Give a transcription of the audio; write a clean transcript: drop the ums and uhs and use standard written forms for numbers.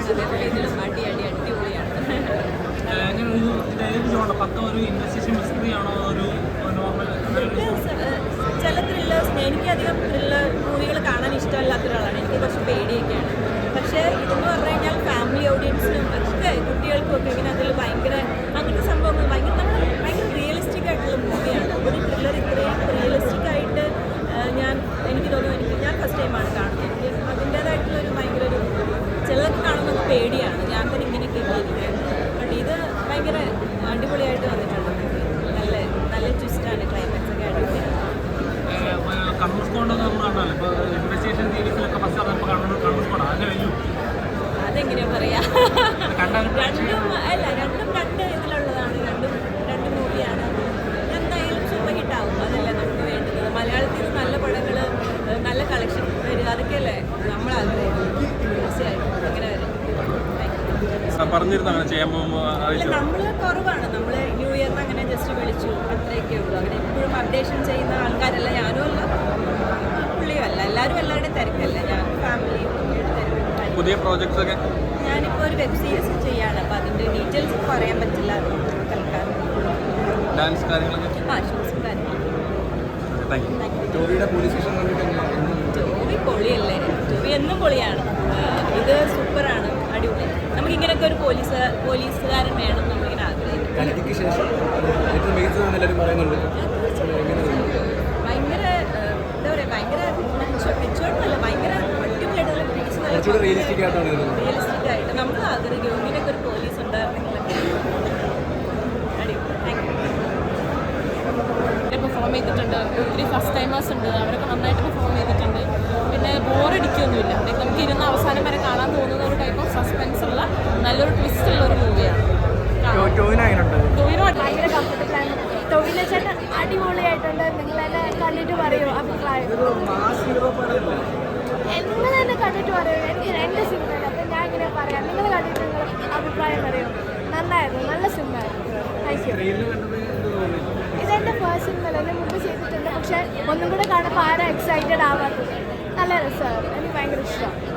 ആണ്. അതേപോലെ ഇതിലും അടിപൊളിയാണ്. ചില ത്രില്ലേഴ്സിന് എനിക്കധികം ത്രില്ലർ മൂവികൾ കാണാൻ ഇഷ്ടമല്ലാത്ത ഒരാളാണ്. എനിക്ക് കുറച്ച് പേടിയൊക്കെയാണ്. പക്ഷേ ഇതെന്ന് പറഞ്ഞു കഴിഞ്ഞാൽ ഫാമിലി ഓഡിയൻസിനും ഒക്കെ കുട്ടികൾക്കും ഒക്കെ ഇങ്ങനെ അതിൽ ഭയങ്കര അങ്ങനത്തെ സംഭവങ്ങൾ ഭയങ്കര റിയലിസ്റ്റിക് ആയിട്ടുള്ള മൂവിയാണ്. ഒരു ത്രില്ലർ ഇത്രയും റിയലിസ്റ്റിക് ആയിട്ട് എനിക്ക് തോന്നുന്നു ഞാൻ ഫസ്റ്റ് ടൈമാണ് കാണുന്നത്. അതിൻ്റേതായിട്ടുള്ളൊരു ഭയങ്കര ഒരു ചിലർക്ക് കാണുന്നത് പേടിയാണ്. ഞാൻ തന്നെ ഇങ്ങനെയൊക്കെ ഇരിക്കുന്നത്. ബട്ട് ഇത് ഭയങ്കര അടിപൊളിയായിട്ട് വന്നിട്ടുണ്ട്. നല്ല ട്വിസ്റ്റാണ്. ക്ലൈമാക്സ് ഒക്കെ അടിപൊളിയാണ്. അതെങ്ങനെയാ പറയാ, രണ്ടും രണ്ട് ഇതിലുള്ളതാണ്. രണ്ട് മൂവിയാണ്. എന്തായാലും സൂപ്പർ ഹിറ്റാവും. അതല്ലേ നമുക്ക് വേണ്ടത്. മലയാളത്തിൽ നല്ല പടങ്ങൾ, നല്ല കളക്ഷൻ വരിക, അതൊക്കെയല്ലേ നമ്മൾ ആഗ്രഹിക്കുന്നത്. തീർച്ചയായും അങ്ങനെ വരും. നമ്മൾ കുറവാണ്. നമ്മൾ ന്യൂ ഇയറിന് അങ്ങനെ ജസ്റ്റ് വിളിച്ചു, അത്രയൊക്കെ ഉള്ളൂ. അങ്ങനെ എപ്പോഴും അപ്ഡേഷൻ ചെയ്യുന്ന ആൾക്കാരല്ല. ഞാനും അല്ല, പുള്ളിയും അല്ല. എല്ലാവരും എല്ലാവരുടെയും തിരക്കല്ല. ഞാൻ ഫാമിലിയും പുതിയ പ്രോജക്ട്സ് ഒക്കെ ഞാനിപ്പോൾ ഒരു വെബ് സീരീസ് ചെയ്യാണ്. അപ്പോൾ അതിൻ്റെ ഡീറ്റെയിൽസ് പറയാൻ പറ്റില്ല തൽക്കാലം. ഡാൻസ് കാര്യങ്ങളൊക്കെ ഷൂസും കാര്യങ്ങളും. ടോബി പൊളിയല്ലേ? ടോബി എന്നും പൊളിയാണ്. ഇത് സൂപ്പറാണ്, അടിപൊളി. നമുക്കിങ്ങനെയൊക്കെ ഒരു പോലീസുകാരൻ വേണം നമ്മളിങ്ങനെ ആഗ്രഹിക്കും. ഭയങ്കര എന്താ പറയുക, ഭയങ്കര മെച്ചുവേർഡല്ല, ഭയങ്കര അടിപൊളിയായിട്ടുള്ള റിയലിസ്റ്റിക് ആയിട്ട് നമ്മൾ ആഗ്രഹിക്കും. ഇങ്ങനെയൊക്കെ ഒരു പോലീസ് ഉണ്ടായിരുന്നെങ്കിൽ പെർഫോം ചെയ്തിട്ടുണ്ട്. ഒത്തിരി ഫസ്റ്റ് ടൈമേഴ്സ് ഉണ്ട്, അവരൊക്കെ നന്നായിട്ട് പെർഫോം ചെയ്തിട്ടുണ്ട്. പിന്നെ ബോറടിക്കൊന്നുമില്ല. നമുക്ക് ഇരുന്ന് അവസാനം വരെ കാണാൻ തോന്നുന്ന ഒരു ടൈപ്പ് ഓഫ് സസ്പെൻസ് ഉള്ള നല്ലൊരു ട്വിസ്റ്റ് ഉള്ള ഒരു മൂവിയാണ്. ടോവിനോ ഭയങ്കര കംഫർട്ടബിൾ ആണ്. ടോവിനോ ചേട്ടൻ അടിപൊളിയായിട്ടുണ്ട്. നിങ്ങൾ തന്നെ കണ്ടിട്ട് പറയൂ അഭിപ്രായം. നിങ്ങൾ തന്നെ കണ്ടിട്ട് പറയൂ. എനിക്ക് 2 സിനിമയാണ്, അപ്പം ഞാൻ ഇങ്ങനെ പറയാം. നിങ്ങൾ കണ്ടിട്ട് നിങ്ങൾ അഭിപ്രായം പറയൂ. നന്നായിരുന്നു, നല്ല സിനിമയായിരുന്നു. Thank you. ഇതെൻ്റെ ഫസ്റ്റ് സിനിമ. എന്നെ മുമ്പ് ചെയ്തിട്ടുണ്ട്, പക്ഷേ ഒന്നും കൂടെ കാണുമ്പോൾ ആരും എക്സൈറ്റഡ് ആവാത്തത്. നല്ല രസമായിരുന്നു. എനിക്ക് ഭയങ്കര ഇഷ്ടമാണ്.